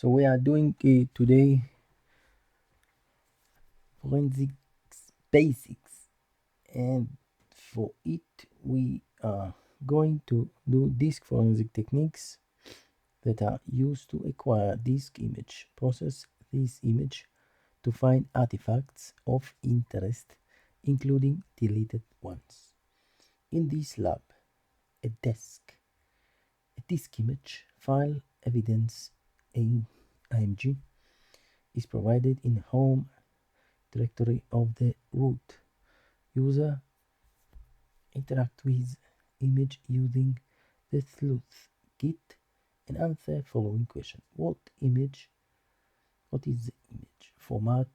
So we are doing today forensics basics, and for it we are going to do disk forensic techniques that are used to acquire disk image, process this image to find artifacts of interest, including deleted ones. In this lab, a disk image file evidence in IMG is provided in home directory of the root. User interact with image using the sleuth kit and answer following question. What is the image format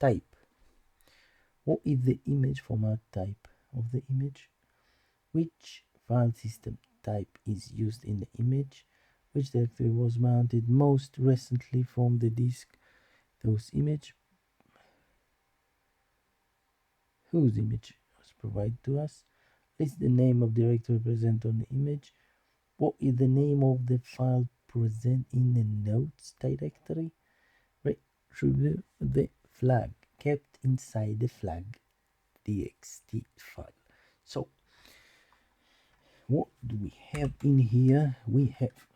type? What is the image format type of the image? Which file system type is used in the image? Which directory was mounted most recently from the disk? Those image. Whose image was provided to us? List the name of directory present on the image. What is the name of the file present in the notes directory? Retrieve the flag kept inside the flag.txt file. So what do we have in here? We have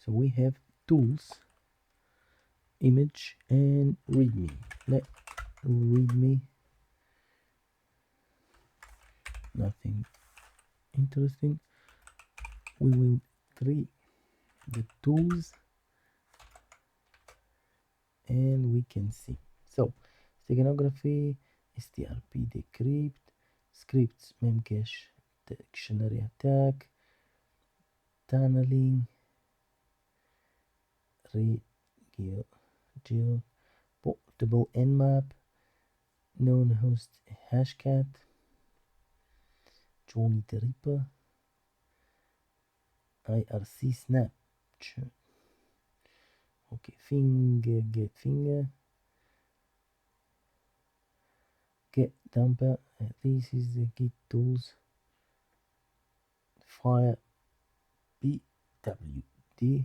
we have tools, image, and readme. Let readme, nothing interesting. We will treat the tools and we can see. So steganography, strp decrypt, scripts, memcache, dictionary attack, tunneling, geo, portable nmap, known host hashcat, Johnny the Ripper, IRC snapshot. Okay, get finger, get dumper. This is the git tools. Fire pwd,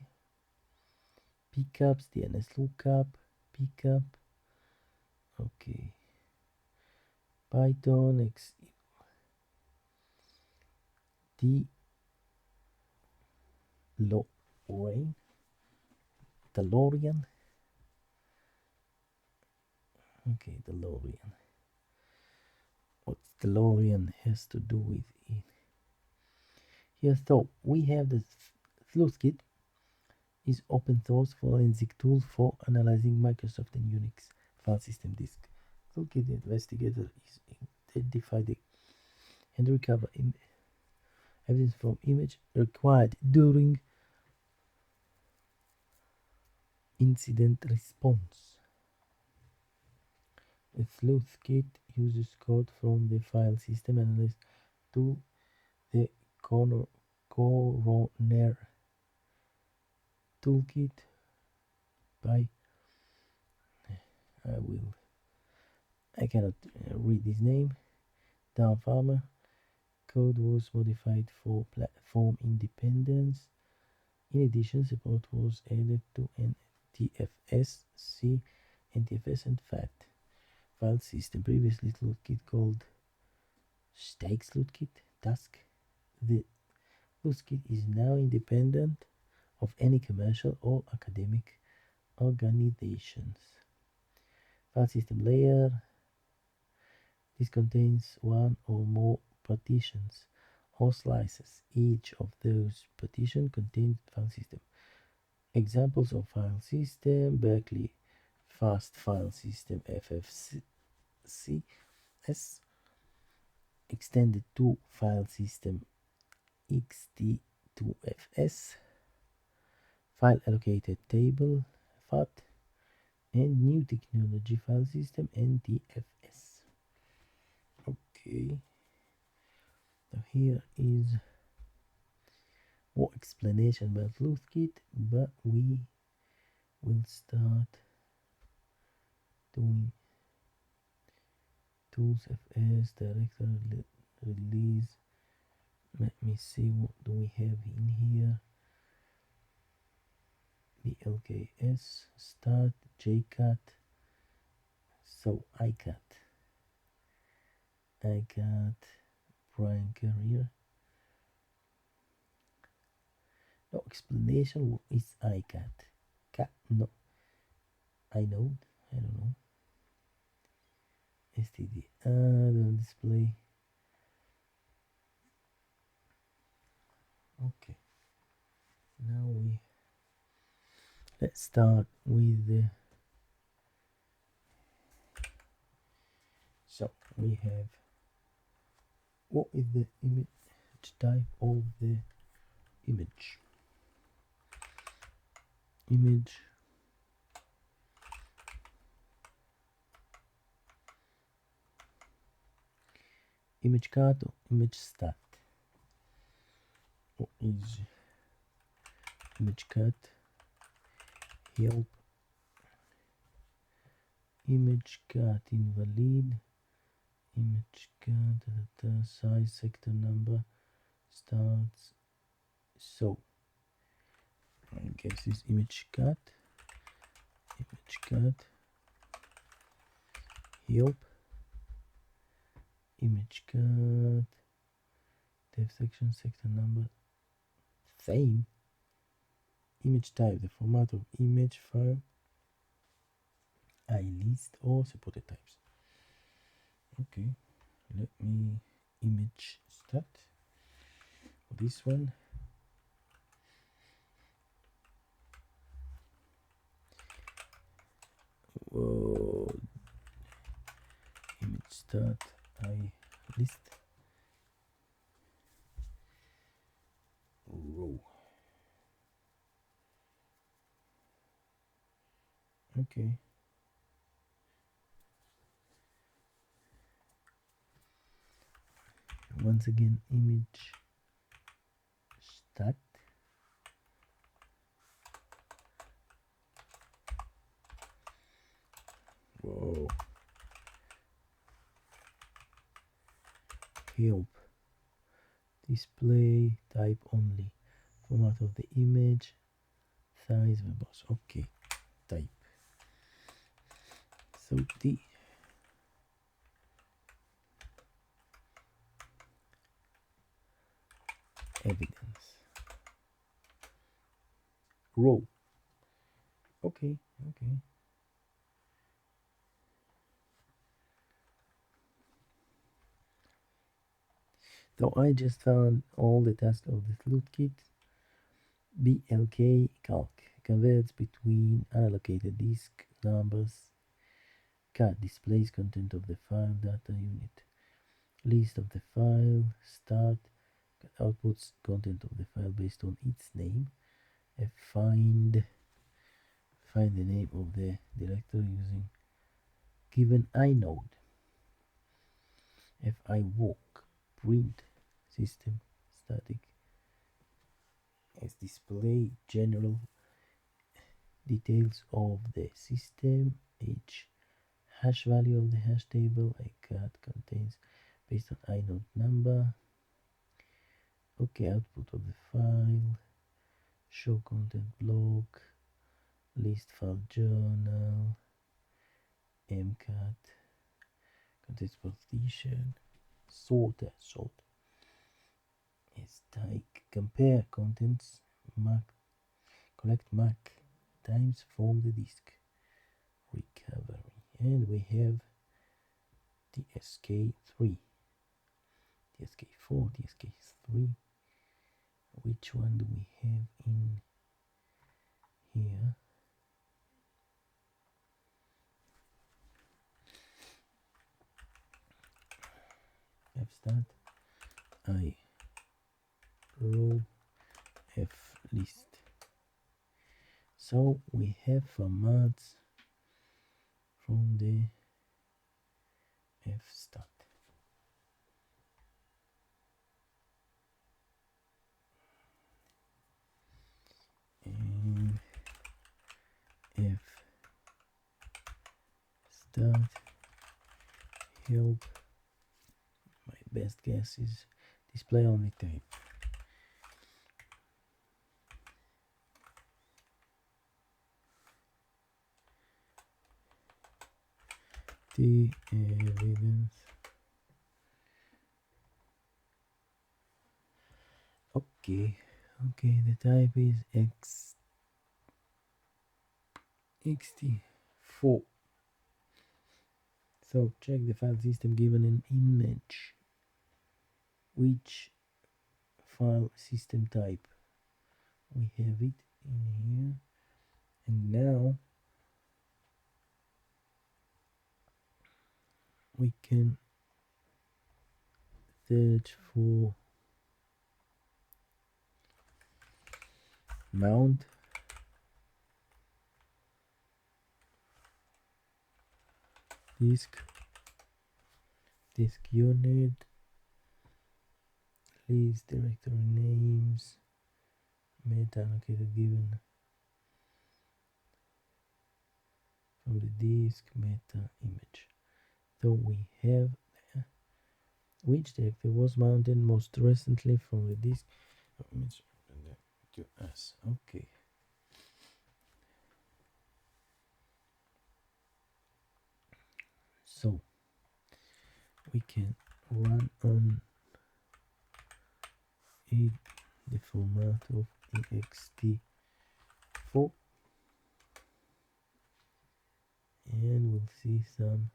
pickups, DNS lookup, pickup. Okay, Python X D DeLorean. Okay, DeLorean. What's DeLorean has to do with it? Here, so we have the sleuth kit is open source forensic tool for analyzing Microsoft and Unix file system disk. Toolkit investigator is identify the and recover evidence from image required during incident response. The sleuth kit uses code from the file system analyst to the coroner toolkit by I cannot read his name. Dan Farmer. Code was modified for platform independence. In addition, support was added to NTFS, C, NTFS, and FAT file system. Previously sleuthkit called Stake sleuthkit task. The sleuthkit is now independent of any commercial or academic organizations. File system layer. This contains one or more partitions or slices. Each of those partitions contains file system. Examples of file system: Berkeley Fast File System FFCS, Extended to File System XT2FS, File Allocated Table FAT, and New Technology File System NTFS. Okay, so here is more explanation about sleuthkit, but we will start doing tools fs director release. Let me see, what do we have in here? The LKS start JCAT. So I got Brian Career. No explanation. What is ICAT? Cat? No. I don't know. STD. The display. Okay. Now let's start with the. So we have, what is the image type of the image? Image card or image stat? What is image card? Help. Image card invalid. Image card size sector number starts. So I guess this image card. Help. Image card. Dev section sector number. Same. Image type, the format of image file. I list or supported types. Okay, let me image stat for this one. Whoa. Image stat, I list row. Okay. Once again, image stat. Whoa. Help. Display type only. Format of the image. Size verbose. Okay. Type. So the evidence. Row. Okay. So I just found all the tasks of the flute kit. BLK calc converts between unallocated disk numbers. CAT displays content of the file data unit. List of the file. Start outputs content of the file based on its name. Find the name of the directory using given inode. I walk print system static as display general details of the system. H hash value of the hash table. ICAT contains based on inode number. Okay, output of the file. Show content block. List file journal. MCAT contains partition. Sort is type. Compare contents. Collect MAC times from the disk. Recovery. And we have TSK3, TSK4, TSK3. Which one do we have in here? F start, I row, F list. So we have formats from the F start. And F start help. My best guess is display only type. The evidence. Okay, the type is xt4. So check the file system given an image. Which file system type? We have it in here, and now we can search for mount disk unit, list directory names, meta allocated given from the disk, meta image. So we have which directory was mounted most recently from the disk image to us. Okay. So we can run on the format of ext4, and we'll see some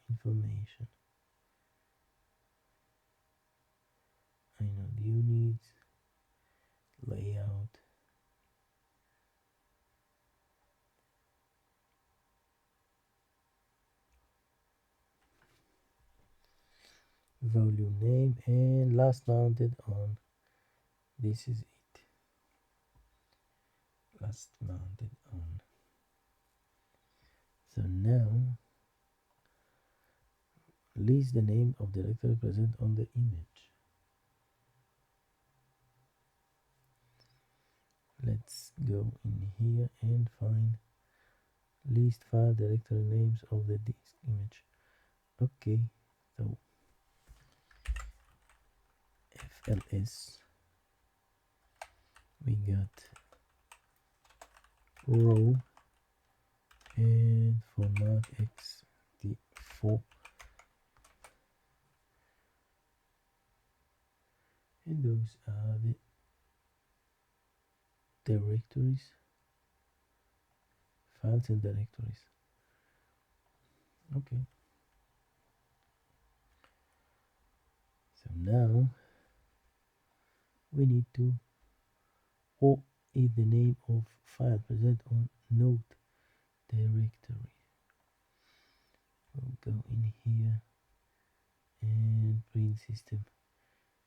information. I know the units, layout, volume name, and last mounted on. This is it. Last mounted on. So now list the name of the directory present on the image. Let's go in here and find list file directory names of the disk image. Okay, so FLS, we got row and format ext4, and those are the directories, files and directories. Okay, so now we need to, what is the name of file present on node directory? We'll go in here and print system.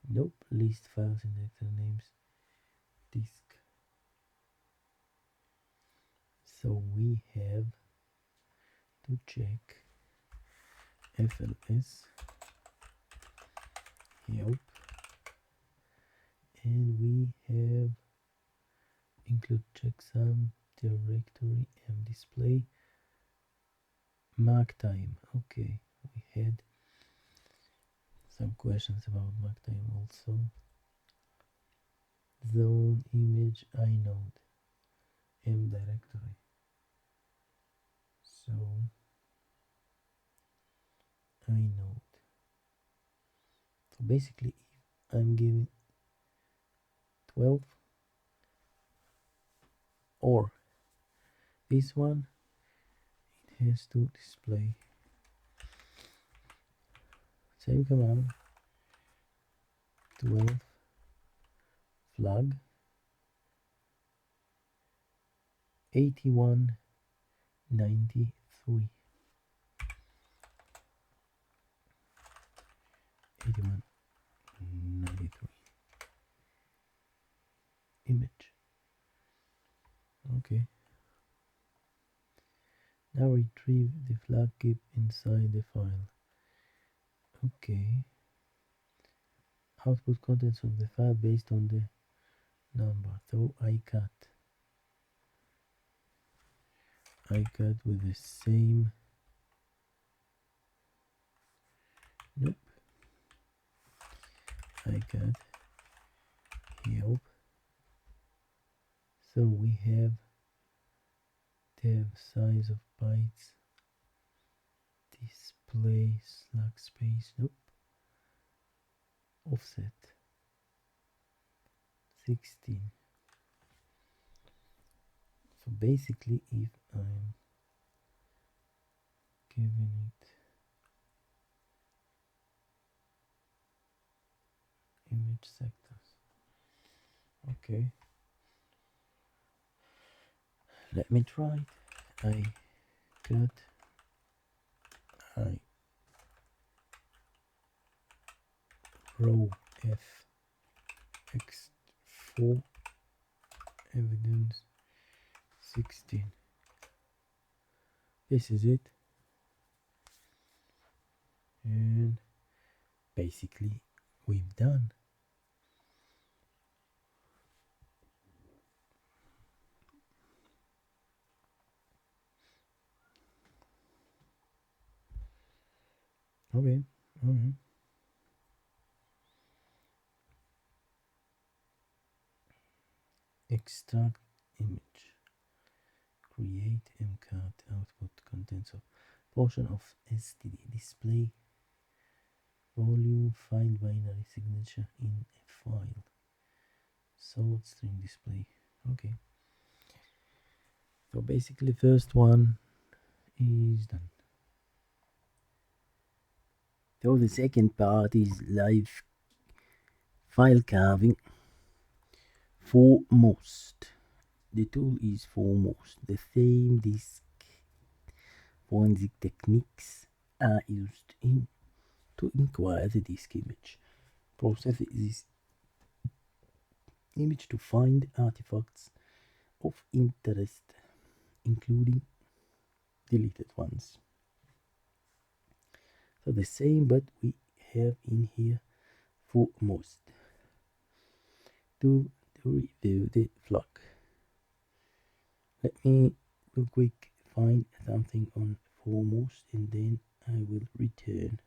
Nope, list files and directory names, disk. So we have to check FLS help, and we have include checksum directory and display mark time. Okay, we had some questions about mark time also. Zone image inode m directory. So inode. So basically, if I'm giving 12 or this one, it has to display same command 12 flag 8193 8193 image. Okay, now retrieve the flag keep inside the file. Okay, output contents of the file based on the number. So I cut I cut with the same. Nope. I cut help. So we have tab size of bytes, display slack space. Nope. Offset 16. So basically, if I'm giving it image sectors, okay, let me try it. I cut, I row F X4 evidence 16. This is it, and basically we've done. Okay. Extract image. Create mcart output contents of portion of std. Display volume. Find binary signature in a file. Sort string display. Okay. So basically, first one is done. So the second part is live file carving. Foremost. The tool is Foremost. The same disk forensic techniques are used to inquire the disk image. Process this image to find artifacts of interest, including deleted ones. So the same, but we have in here Foremost to review the flag. Let me real quick find something on Foremost and then I will return.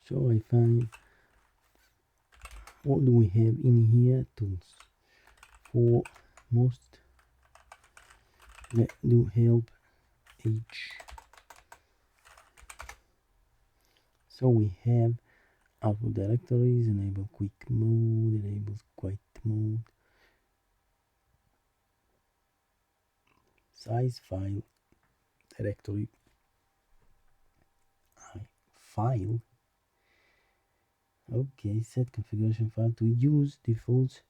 So I find, what do we have in here? Tools. Foremost. Let's do help H. So we have output directories, enable quick mode, enable quiet mode, size file, directory, file. Okay, set configuration file to use defaults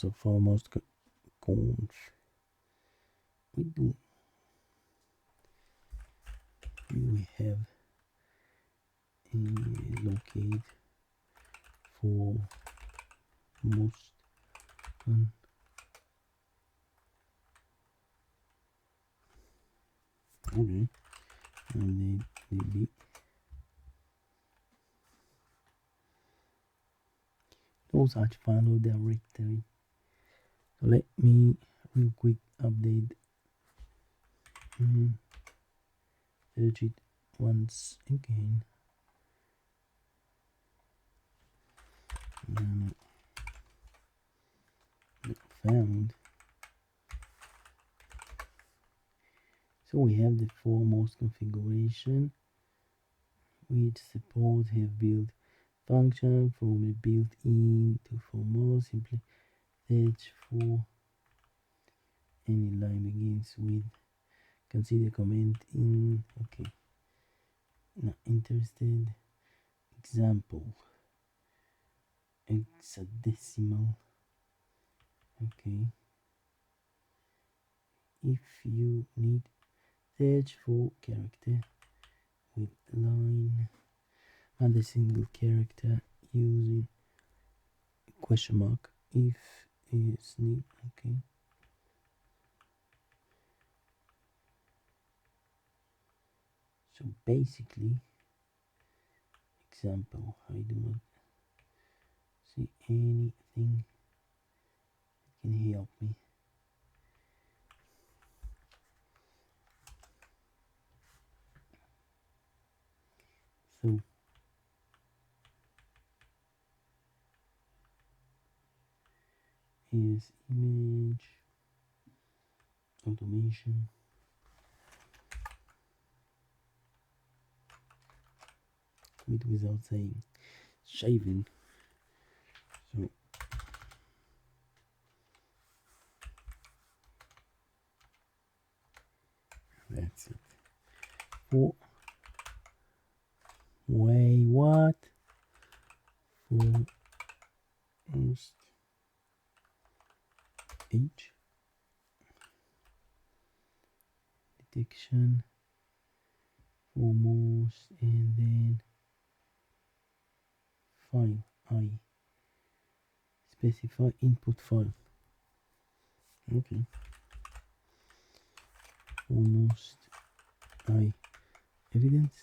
of Foremost conf. We have locate Foremost conf. Okay, and then delete. No such file or directory. So let me real quick update. Search it once again. Found. So we have the Foremost configuration, which support have built function from a built-in to Foremost. Simply search for any line begins with consider comment in. Okay, not interested. Example, hexadecimal. Okay, if you need, search for character with line and a single character using question mark if is need. Okay, so basically, example, I do not see anything can help me. So is image automation. Quit without saying shaving. So that's it. For what? For first H detection, foremost, and then file. I specify input file. Okay. Foremost I evidence.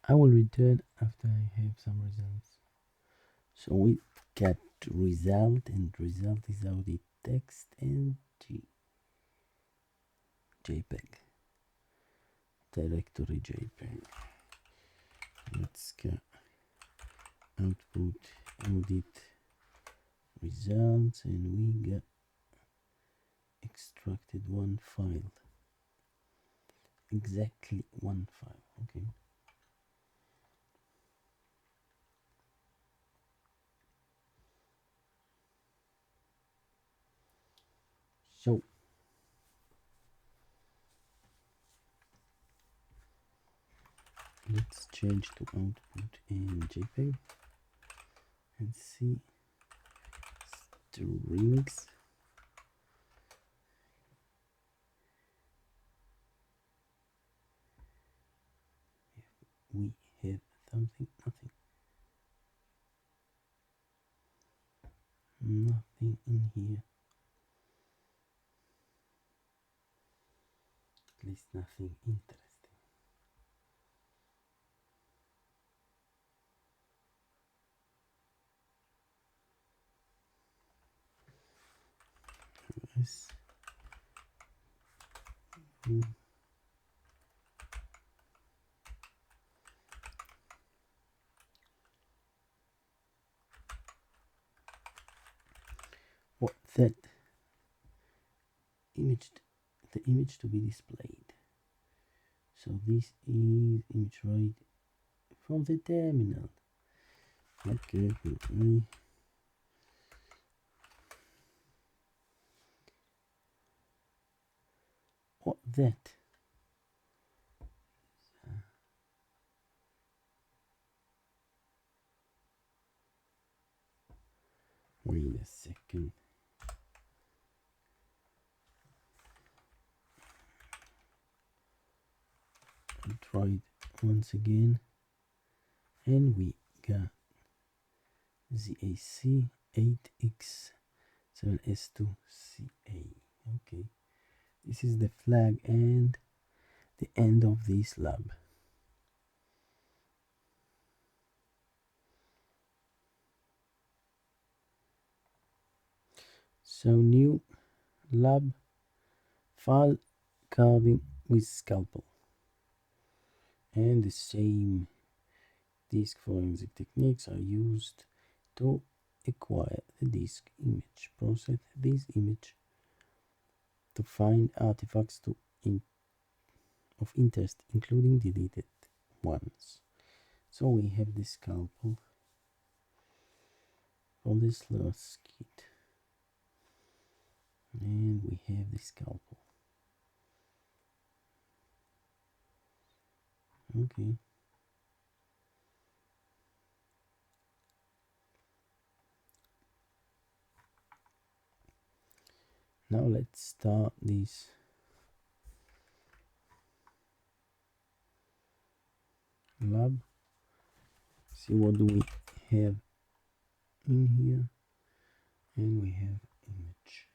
I will return after I have some results. So we get result, and result is Audi text and JPEG. Directory JPEG. Let's get output audit results, and we get extracted one file. Exactly one file. Okay. So let's change to output and JPEG and see strings. We have something, nothing in here. At least nothing interesting. Yes. What that image, the image to be displayed. So this is image right from the terminal. Okay, what that? Wait a second. I'll try it once again, and we got ZAC 8X7S2CA. Okay, this is the flag and the end of this lab. So new lab, file carving with Scalpel, and the same disk forensic techniques are used to acquire the disk image, process this image to find artifacts of interest, including deleted ones. So we have the Scalpel from this last kit, and we have the Scalpel. Okay. Now let's start this lab. See what do we have in here, and we have image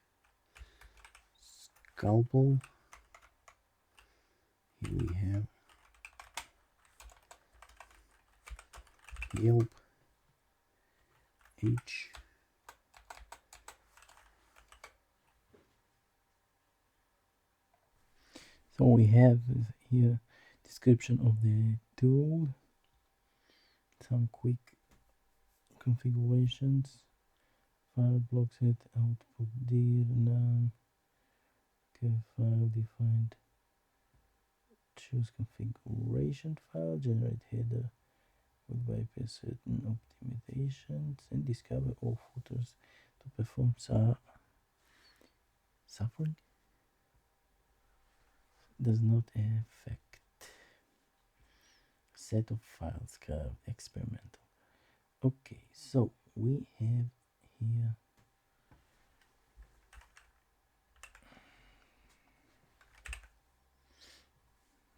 Scalpel. we have help H. So we have here description of the tool, some quick configurations, file block set, output dir, none, file defined, choose configuration file, generate header with bypass certain optimizations, and discover all footers to perform suffering does not affect set of files curve experimental. Okay, so we have here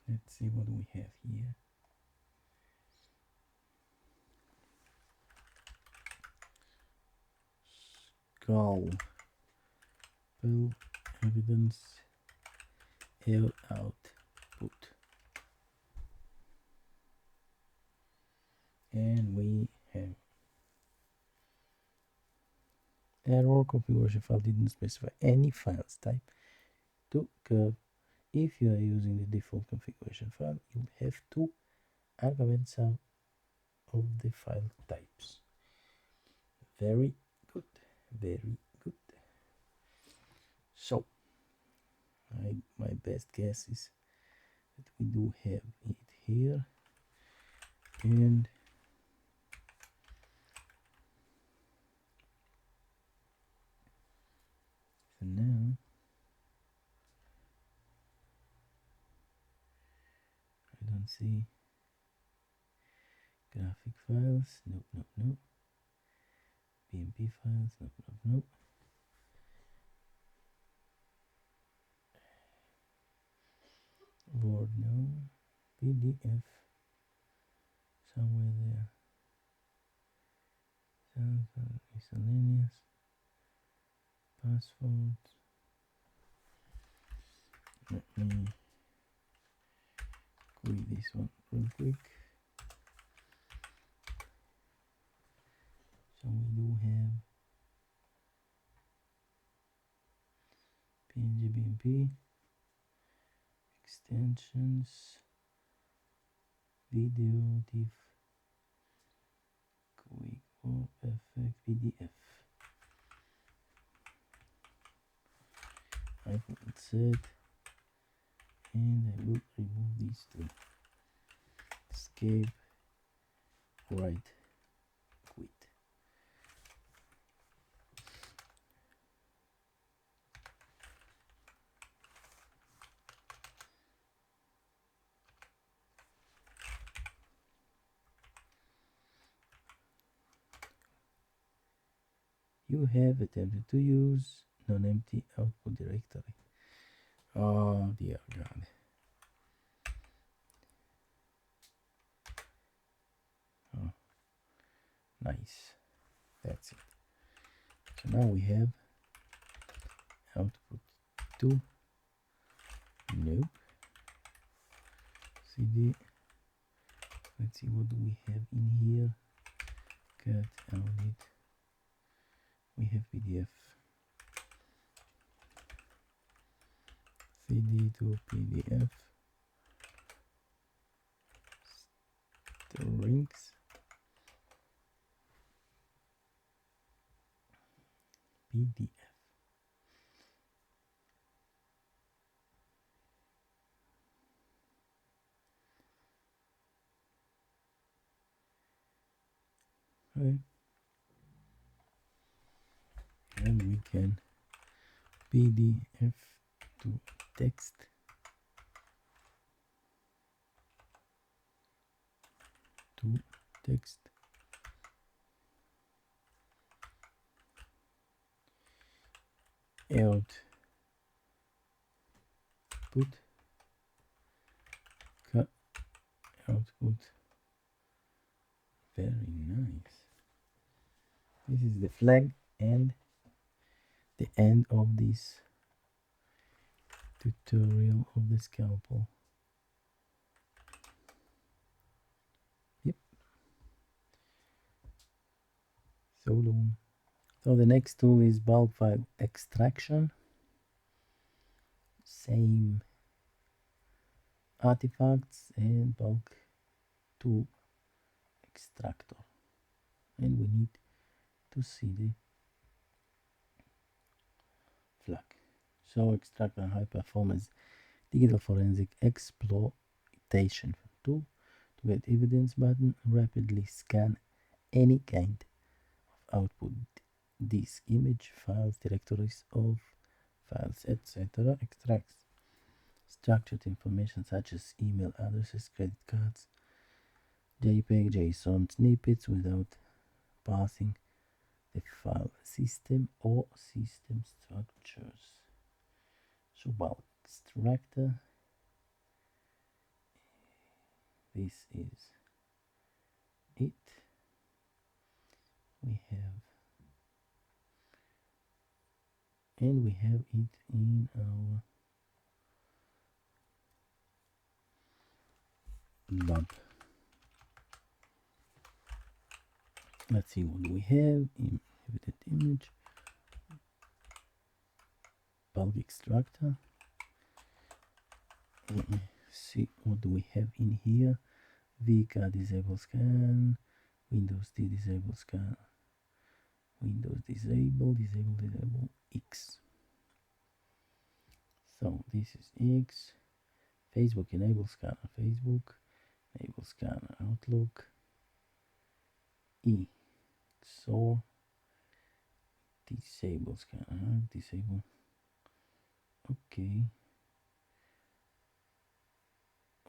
let's see what we have here. Scalpel evidence L output, and we have error configuration file didn't specify any files type to curve. If you are using the default configuration file, you have to argument some of the file types. Very good, very good. So my best guess is that we do have it here, and so now I don't see graphic files, nope. BMP files, nope. Word, no. PDF, somewhere there. Miscellaneous, passwords. Let me quit this one real quick. So we do have PNG BMP, extensions, video, diff, quick, perfect, PDF. I put it set, and I will remove these two. Escape, right, quit. You have attempted to use non-empty output directory. Oh dear God. Oh, nice. That's it. So now we have output 2. Nope. CD. Let's see, what do we have in here? Cat audit. We have PDF. CD to PDF. Strings. PDF. Okay. And we can PDF to text. To text. Output. Output. Very nice. This is the flag and the end of this tutorial of the scalpel. semicolon. So the next tool is bulk file extraction. Same artifacts and bulk tool extractor, and we need to see the flag. So extract a high performance digital forensic exploitation tool to get evidence button, rapidly scan any kind of output, disk, image, files, directories of files, etc. Extracts structured information such as email addresses, credit cards, JPEG, JSON snippets without passing the file system or system structures. So bulk extractor, this is it. We have it in our lab. Let's see what we have. Inhibited image, bulk extractor. Let me see what do we have in here. VK disable scan, Windows D disable scan, Windows disable, X. So this is X. Facebook enable scanner, Facebook enable scanner, Outlook. E. So disable scanner, disable. Okay.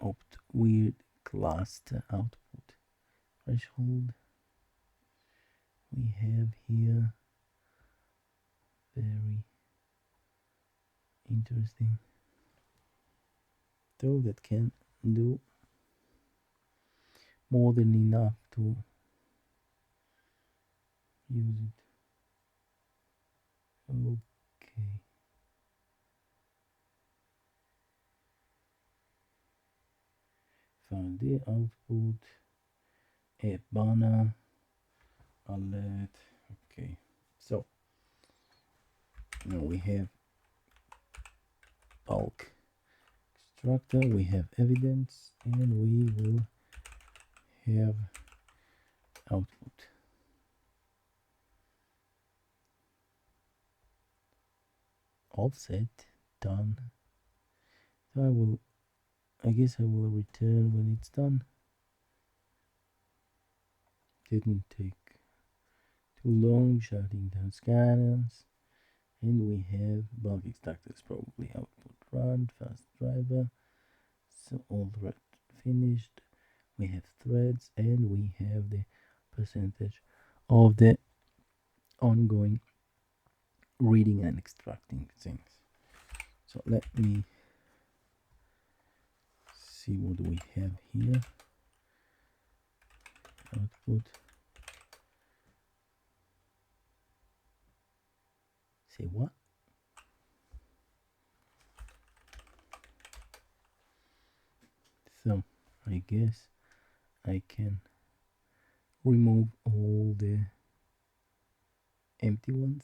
Opt weird cluster output threshold. We have here very interesting tool that can do more than enough to use it. Okay. Find the output, a banner, alert. Okay, so now we have bulk extractor, we have evidence, and we will have output. Offset done. So I guess I will return when it's done. Didn't take too long. Shutting down scanners, and we have bulk extractors, probably output run, fast driver. So all right, finished. We have threads, and we have the percentage of the ongoing reading and extracting things. So let me see what we have here. Output. Say what? So I guess I can remove all the empty ones.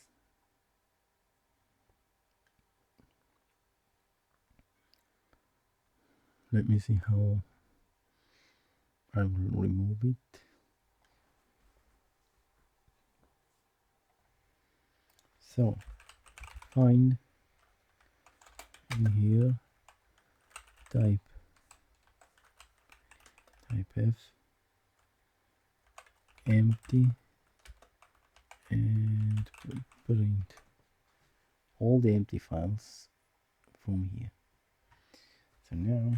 Let me see how I will remove it. So find in here, type F, empty, and print all the empty files from here. So now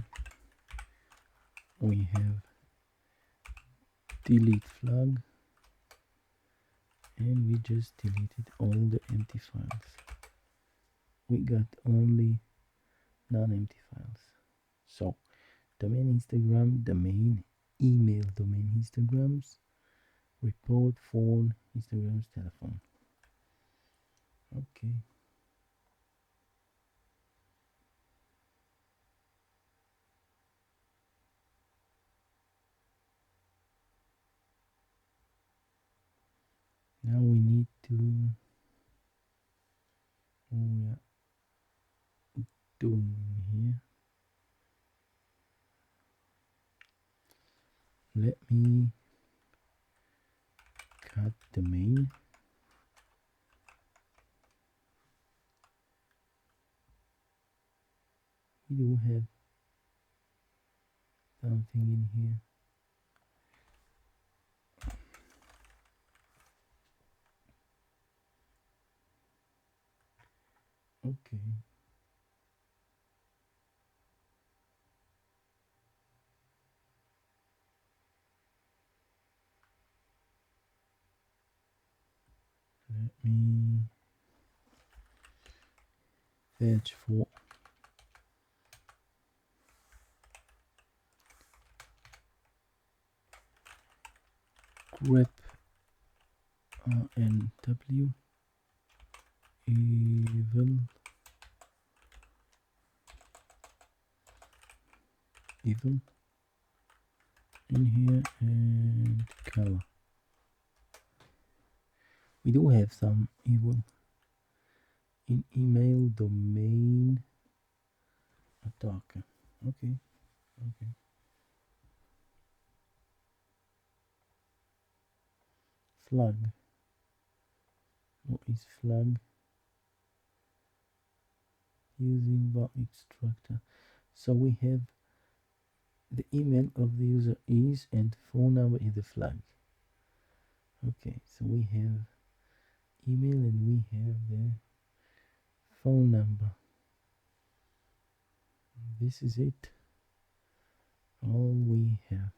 we have delete flag, and we just deleted all the empty files. We got only non-empty files. So domain Instagram, domain email, domain Instagrams, report phone, Instagram's telephone. Okay. Now we to, oh yeah, doing here. Let me cut the main. We do have something in here. Okay. Let me fetch for grep RNW evil in here and color. We do have some evil in email domain attacker. Okay. Flag. What is flag? Using bar extractor. So we have the email of the user is and phone number is the flag. Okay, so we have email and we have the phone number. This is it. All we have.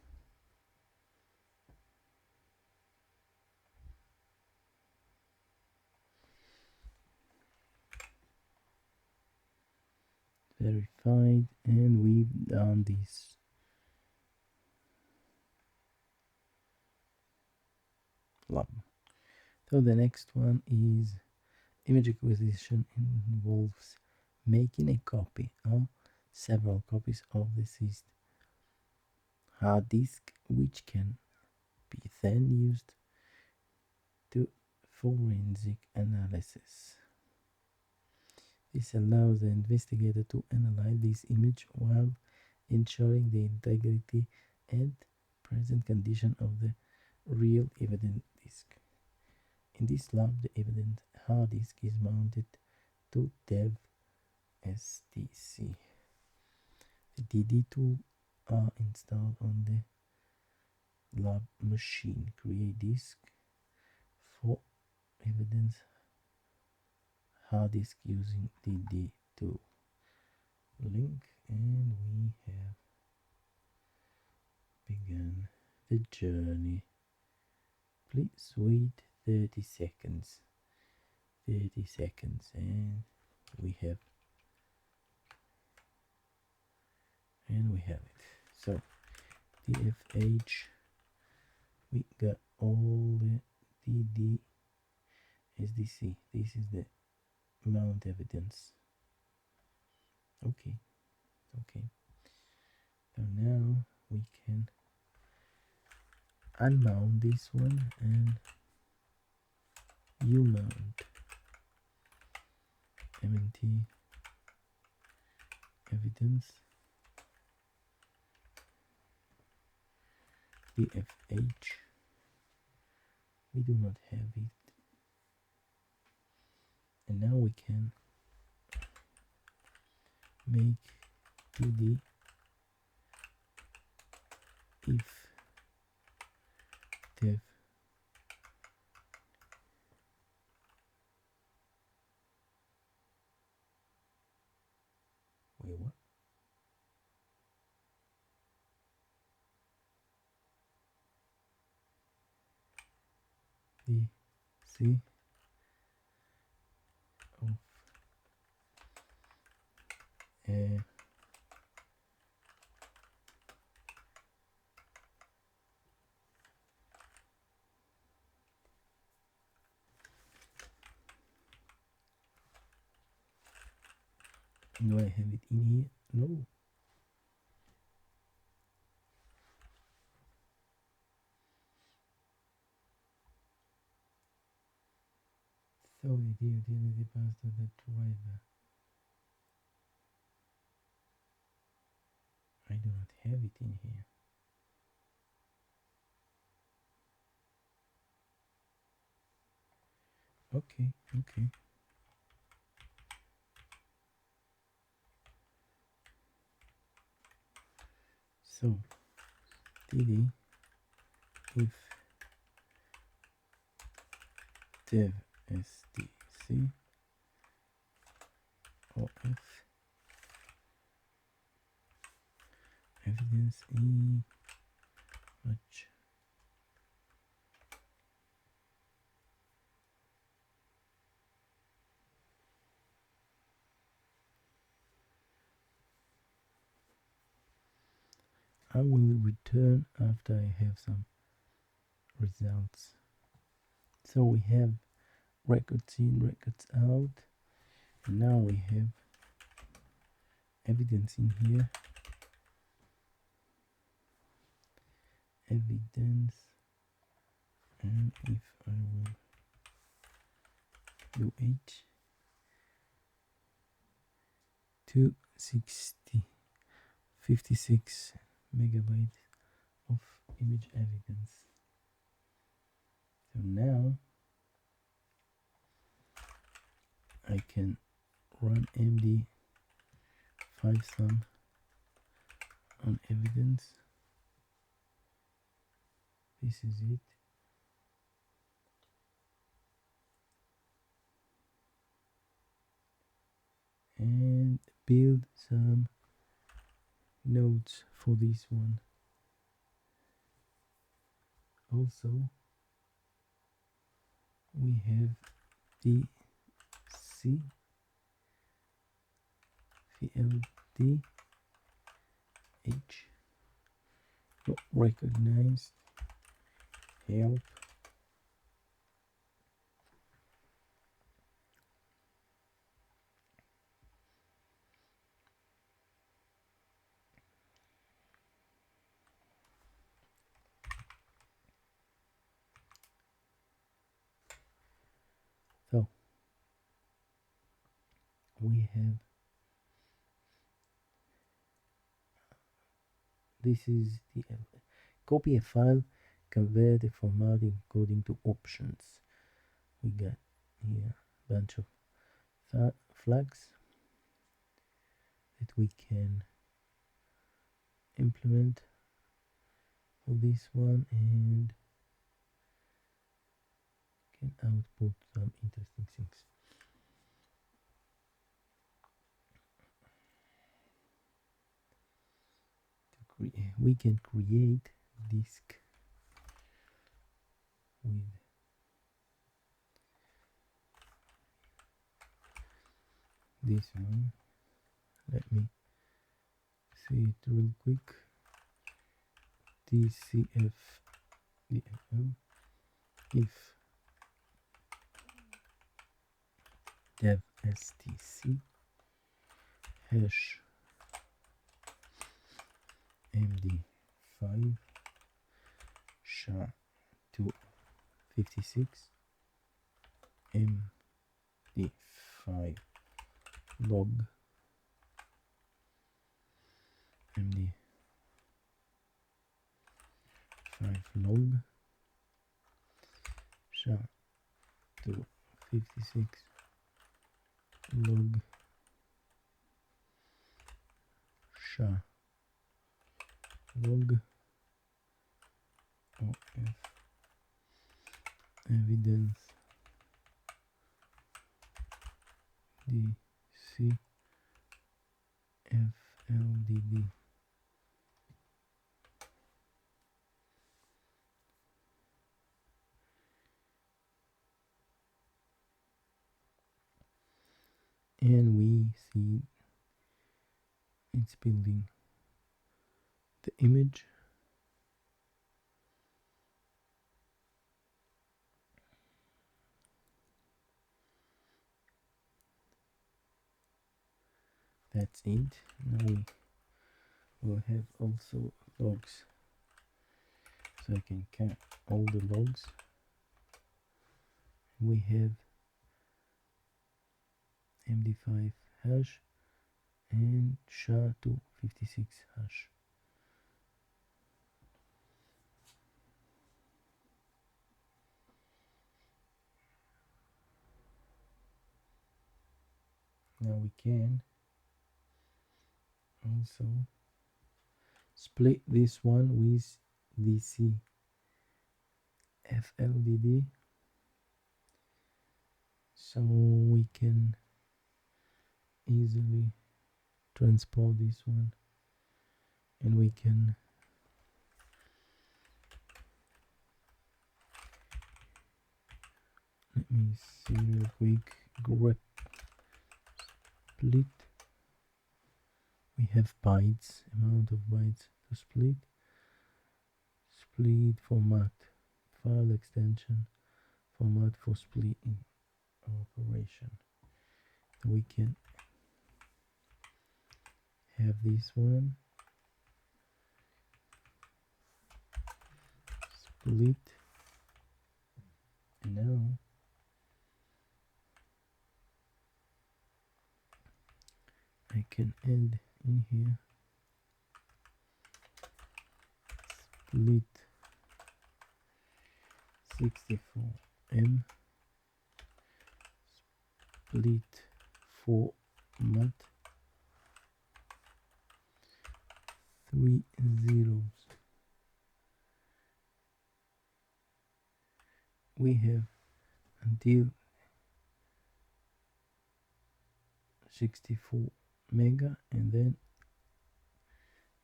Verified, and we've done this. Love. So the next one is image acquisition involves making a copy or several copies of the system hard disk, which can be then used to forensic analysis. This allows the investigator to analyze this image while ensuring the integrity and present condition of the real evidence disk. In this lab, the evidence hard disk is mounted to dev STC. The DD tools are installed on the lab machine. Create disk for evidence hard disk using DD2 link, and we have begun the journey. Please wait 30 seconds. 30 seconds, and we have it. So DFH, we got all the DD SDC. This is the mount evidence. Okay. So now we can unmount this one and U-mount MNT evidence DFH. We do not have it, and now we can make DD if dev wait, what? The C of do I have it in here? No. So the utility passed to the driver. I do not have it in here. Okay. So td if dev stc or if evidence much I will return after I have some results. So we have records in, records out, and now we have evidence in here. Evidence, and if I will do 260 56 megabytes of image evidence. So now I can run MD5 on evidence. This is it. And build some nodes for this one. Also, we have DC VLD H not recognized help. So we have this is the copy a file, convert the formatting according to options. We got here a bunch of flags that we can implement for this one and can output some interesting things. We can create disk with this one. Let me see it real quick. DCF-DFO if dev stc hash md5 SHA-256 md5 log md5 log SHA-256 log SHA log of evidence DC FLDD and we see it's building the image. That's it. Now we will have also logs, so I can count all the logs. We have 55 hash and SHA-256 hash. Now we can also split this one with DC FLDD, so we can easily transport this one, and we can let me see real quick. Grep split. We have bytes, amount of bytes to split. Split format, file extension, format for splitting operation. So we can have this one split, and now I can add in here split 64M split format 3 zeros. We have until 64 mega, and then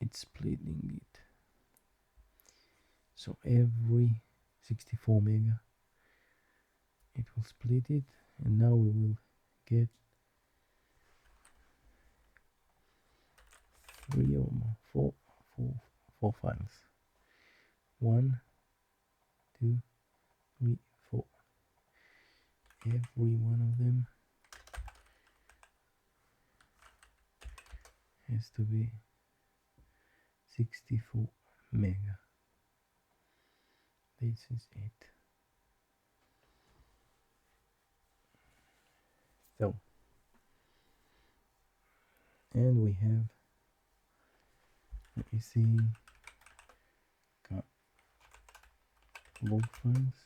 it's splitting it. So every 64 mega it will split it, and now we will get 3 or more, four files. 1, 2, 3, 4. Every one of them has to be 64 mega. This is it. So, and we have, let me see, got log files,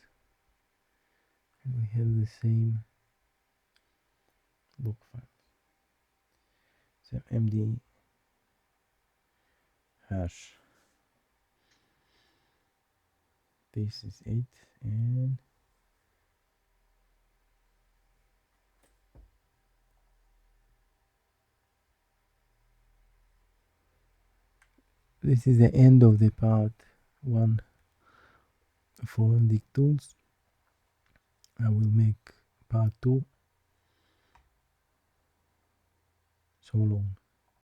and we have the same log files. So MD hash. This is it, and this is the end of the part 1 for MD tools. I will make part 2. So long.